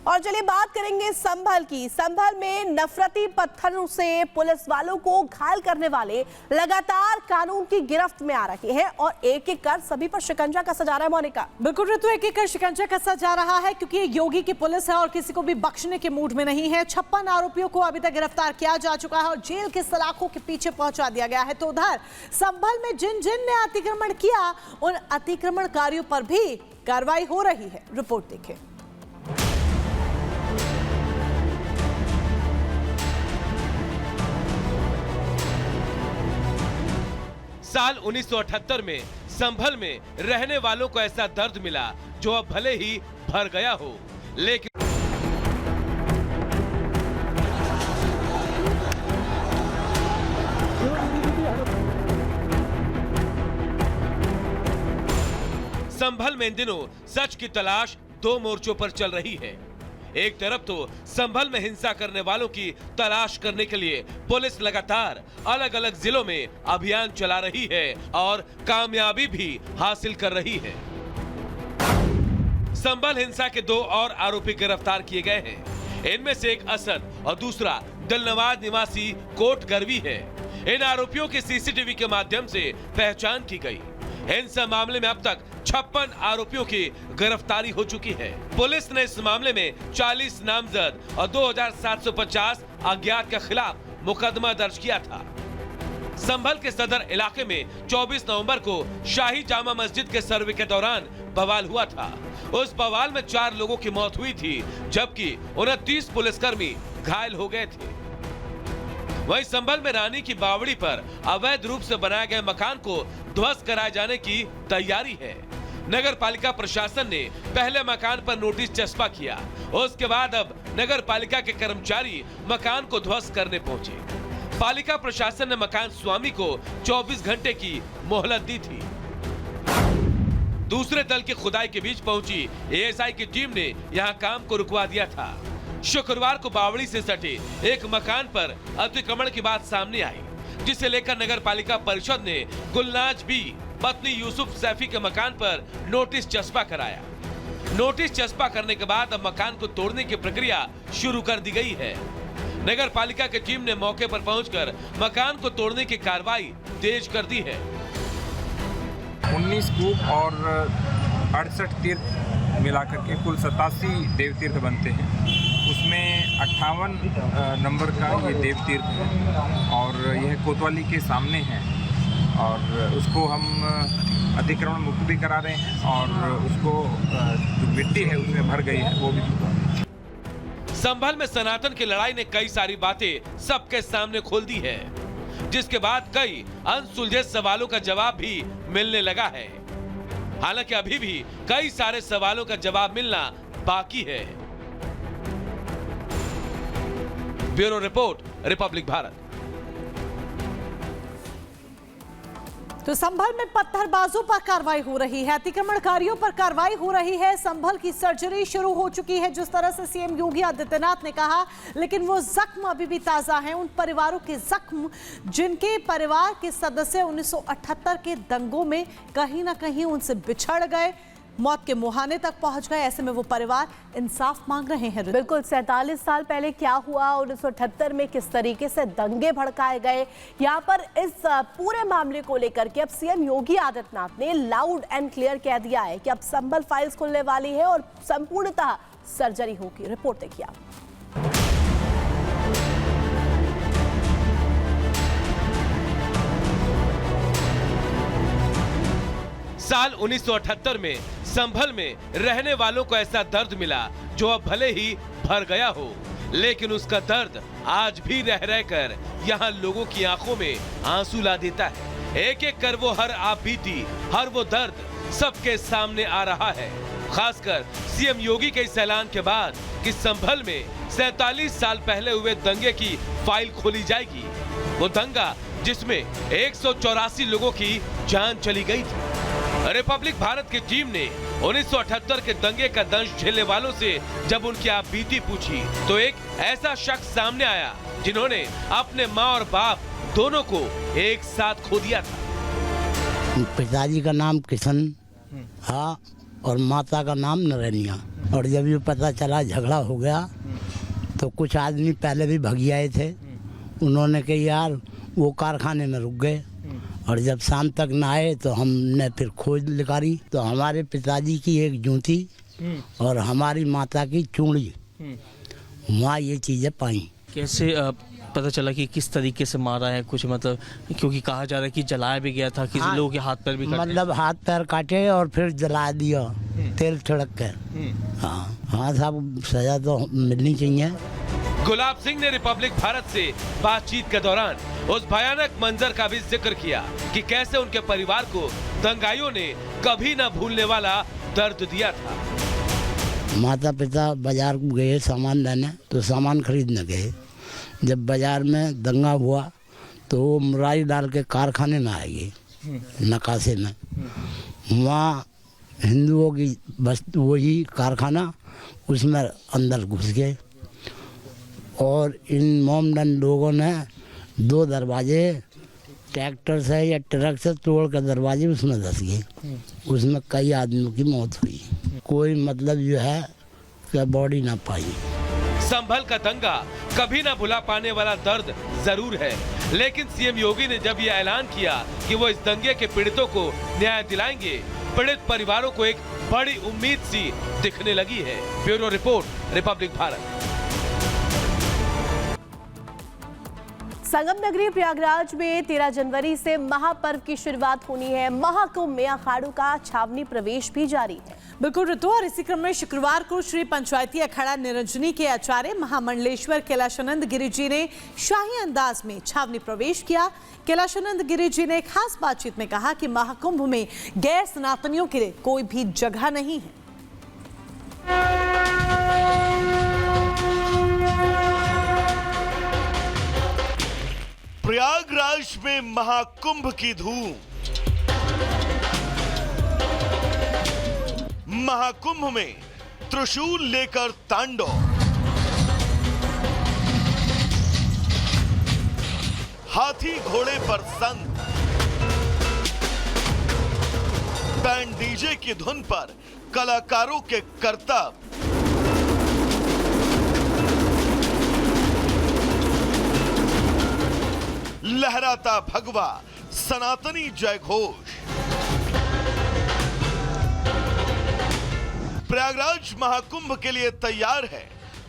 और चलिए बात करेंगे संभल की। संभल में नफरती पत्थरों से पुलिस वालों को घायल करने वाले लगातार कानून की गिरफ्त में आ रहे हैं और एक एक कर सभी पर शिकंजा कसा जा रहा है। मोनिका, बिल्कुल ऋतु, एक एक कर शिकंजा कसा जा रहा है क्योंकि ये योगी की पुलिस है और किसी को भी बख्शने के मूड में नहीं है। 56 आरोपियों को अभी तक गिरफ्तार किया जा चुका है और जेल के सलाखों के पीछे पहुंचा दिया गया है। तो उधर संभल में जिन जिन ने अतिक्रमण किया उन अतिक्रमणकारियों पर भी कार्रवाई हो रही है। रिपोर्ट देखें। साल 1978 में संभल में रहने वालों को ऐसा दर्द मिला जो अब भले ही भर गया हो, लेकिन संभल में इन दिनों सच की तलाश दो मोर्चों पर चल रही है। एक तरफ तो संभल में हिंसा करने वालों की तलाश करने के लिए पुलिस लगातार अलग अलग जिलों में अभियान चला रही है और कामयाबी भी हासिल कर रही है। संभल हिंसा के दो और आरोपी गिरफ्तार किए गए हैं। इनमें से एक असद और दूसरा दिलनवाज निवासी कोट गरवी है। इन आरोपियों की सीसीटीवी के माध्यम से पहचान की गई। हिंसा मामले में अब तक 56 आरोपियों की गिरफ्तारी हो चुकी है। पुलिस ने इस मामले में 40 नामजद और 2750 अज्ञात के खिलाफ मुकदमा दर्ज किया था। संभल के सदर इलाके में 24 नवंबर को शाही जामा मस्जिद के सर्वे के दौरान बवाल हुआ था। उस बवाल में 4 लोगों की मौत हुई थी, जबकि 29 पुलिसकर्मी घायल हो गए थे। वहीं संभल में रानी की बावड़ी पर अवैध रूप से बनाए गए मकान को ध्वस्त कराए जाने की तैयारी है। नगर पालिका प्रशासन ने पहले मकान पर नोटिस चस्पा किया, उसके बाद अब नगर पालिका के कर्मचारी मकान को ध्वस्त करने पहुंचे। पालिका प्रशासन ने मकान स्वामी को 24 घंटे की मोहलत दी थी। दूसरे दल की खुदाई के बीच पहुंची एएसआई की टीम ने यहां काम को रुकवा दिया था। शुक्रवार को बावड़ी से सटे एक मकान पर अतिक्रमण की बात सामने आई, जिसे लेकर नगर पालिका परिषद ने गुलनाज बी पत्नी यूसुफ सैफी के मकान पर नोटिस चस्पा कराया। नोटिस चस्पा करने के बाद अब मकान को तोड़ने की प्रक्रिया शुरू कर दी गई है। नगर पालिका की टीम ने मौके पर पहुंचकर मकान को तोड़ने की कार्रवाई तेज कर दी है। 19 कूप और 68 तीर्थ मिलाकर के कुल 87 देव तीर्थ बनते हैं। उसमें 58 नंबर का ये देव तीर्थ है और यह कोतवाली के सामने है और उसको हम अतिक्रमण मुक्त भी करा रहे हैं और उसको जो मिट्टी है उसमें भर गई है वो भी। संभल में सनातन की लड़ाई ने कई सारी बातें सबके सामने खोल दी है, जिसके बाद कई अनसुलझे सवालों का जवाब भी मिलने लगा है। हालांकि अभी भी कई सारे सवालों का जवाब मिलना बाकी है। Bureau report, republic Bharat. तो संभल में पत्थरबाजों पर कार्रवाई हो रही है, अतिक्रमणकारियों पर कार्रवाई हो रही है। संभल की सर्जरी शुरू हो चुकी है, जिस तरह से सीएम योगी आदित्यनाथ ने कहा, लेकिन वो जख्म अभी भी ताजा हैं। उन परिवारों के जख्म जिनके परिवार के सदस्य 1978 के दंगों में कहीं ना कहीं उनसे बिछड़ गए, मौत के मुहाने तक पहुंच गए। ऐसे में वो परिवार इंसाफ मांग रहे हैं। बिल्कुल, 47 साल पहले क्या हुआ, 1978 में किस तरीके से दंगे भड़काए गए, यहाँ पर इस पूरे मामले को लेकर के अब सीएम योगी आदित्यनाथ ने लाउड एंड क्लियर कह दिया है कि अब संभल फाइल्स खुलने वाली है और संपूर्णतः सर्जरी होगी। रिपोर्ट देखिए आप। साल 1978 में संभल में रहने वालों को ऐसा दर्द मिला जो अब भले ही भर गया हो, लेकिन उसका दर्द आज भी रह रहकर यहाँ लोगों की आंखों में आंसू ला देता है। एक एक कर वो हर आप बीती, हर वो दर्द सबके सामने आ रहा है। खासकर सीएम योगी के इस ऐलान के बाद कि संभल में 47 साल पहले हुए दंगे की फाइल खोली जाएगी। वो दंगा जिसमें 184 लोगों की जान चली गई थी। रिपब्लिक भारत की टीम ने 1978 के दंगे का दंश झेलने वालों से जब उनकी आप बीती पूछी, तो एक ऐसा शख्स सामने आया जिन्होंने अपने माँ और बाप दोनों को एक साथ खो दिया था। पिताजी का नाम किशन था और माता का नाम नरैनिया। और जब ये पता चला झगड़ा हो गया तो कुछ आदमी पहले भी भगी आए थे। उन्होंने कहा यार वो कारखाने में रुक गए, और जब शाम तक ना आए तो हमने फिर खोज निकाली तो हमारे पिताजी की एक जूती और हमारी माता की चूड़ी, वहाँ ये चीज़ें पाई। कैसे पता चला कि किस तरीके से मारा है कुछ, मतलब क्योंकि कहा जा रहा है कि जलाया भी गया था, किसी हाँ, लोगों के हाथ पैर भी काटे। मतलब हाथ पैर काटे और फिर जला दिया तेल छिड़क कर। हाँ साहब, सजा तो मिलनी चाहिए। गुलाब सिंह ने रिपब्लिक भारत से बातचीत के दौरान उस भयानक मंजर का भी जिक्र किया कि कैसे उनके परिवार को दंगाइयों ने कभी न भूलने वाला दर्द दिया था। माता पिता बाजार गए सामान लेने, तो सामान खरीदने गए। जब बाजार में दंगा हुआ तो वो मुरारी डाल के कारखाने में आएगी नकाशे में, वहाँ हिंदुओं की बस वही कारखाना, उसमें अंदर घुस गए और इन मोमडन लोगों ने 2 दरवाजे ट्रैक्टर से या ट्रक से तोड़ कर दरवाजे उसमें धस गए। उसमें कई आदमियों की मौत हुई, कोई मतलब जो है कि बॉडी ना पाई। संभल का दंगा कभी ना भुला पाने वाला दर्द जरूर है, लेकिन सीएम योगी ने जब यह ऐलान किया कि वो इस दंगे के पीड़ितों को न्याय दिलाएंगे, पीड़ित परिवारों को एक बड़ी उम्मीद सी दिखने लगी है। Bureau report, republic Bharat. संगम नगरी प्रयागराज में 13 जनवरी से महापर्व की शुरुआत होनी है। महाकुंभ में अखाड़ों का छावनी प्रवेश भी जारी है। बिल्कुल ऋतु, और इसी क्रम में शुक्रवार को श्री पंचायती अखाड़ा निरंजनी के आचार्य महामंडलेश्वर कैलाशानंद गिरी जी ने शाही अंदाज में छावनी प्रवेश किया। कैलाशानंद गिरी जी ने खास बातचीत में कहा कि महाकुंभ में गैर सनातनियों के लिए कोई भी जगह नहीं है। प्रयागराज में महाकुंभ की धूम। महाकुंभ में त्रिशूल लेकर तांडव, हाथी घोड़े पर संत, बैंड डीजे की धुन पर कलाकारों के करतब, लहराता भगवा सनातनी जयघोष। प्रयागराज महाकुंभ के लिए तैयार है।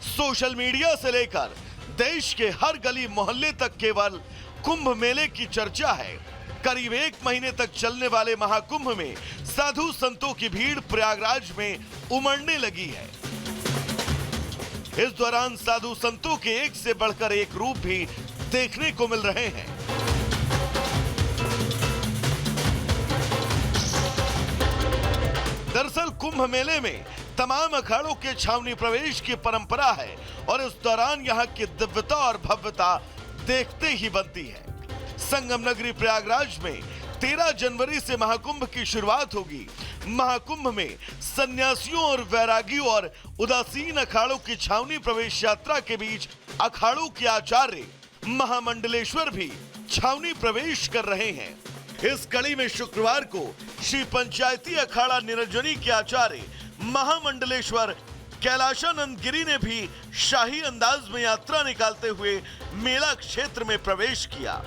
सोशल मीडिया से लेकर देश के हर गली मोहल्ले तक केवल कुंभ मेले की चर्चा है। करीब 1 महीने तक चलने वाले महाकुंभ में साधु संतों की भीड़ प्रयागराज में उमड़ने लगी है। इस दौरान साधु संतों के एक से बढ़कर एक रूप भी देखने को मिल रहे हैं। दरअसल कुंभ मेले में तमाम अखाड़ों के छावनी प्रवेश की परंपरा है और इस दौरान यहाँ की दिव्यता और भव्यता देखते ही बनती है। संगम नगरी प्रयागराज में 13 जनवरी से महाकुंभ की शुरुआत होगी। महाकुंभ में सन्यासियों और वैरागियों और उदासीन अखाड़ों की छावनी प्रवेश यात्रा के बीच अखाड़ों के आचार्य महामंडलेश्वर भी छावनी प्रवेश कर रहे हैं। इस कड़ी में शुक्रवार को श्री पंचायती अखाड़ा निरंजनी के आचार्य महामंडलेश्वर कैलाशानंद गिरी ने भी शाही अंदाज में यात्रा निकालते हुए मेला क्षेत्र में प्रवेश किया।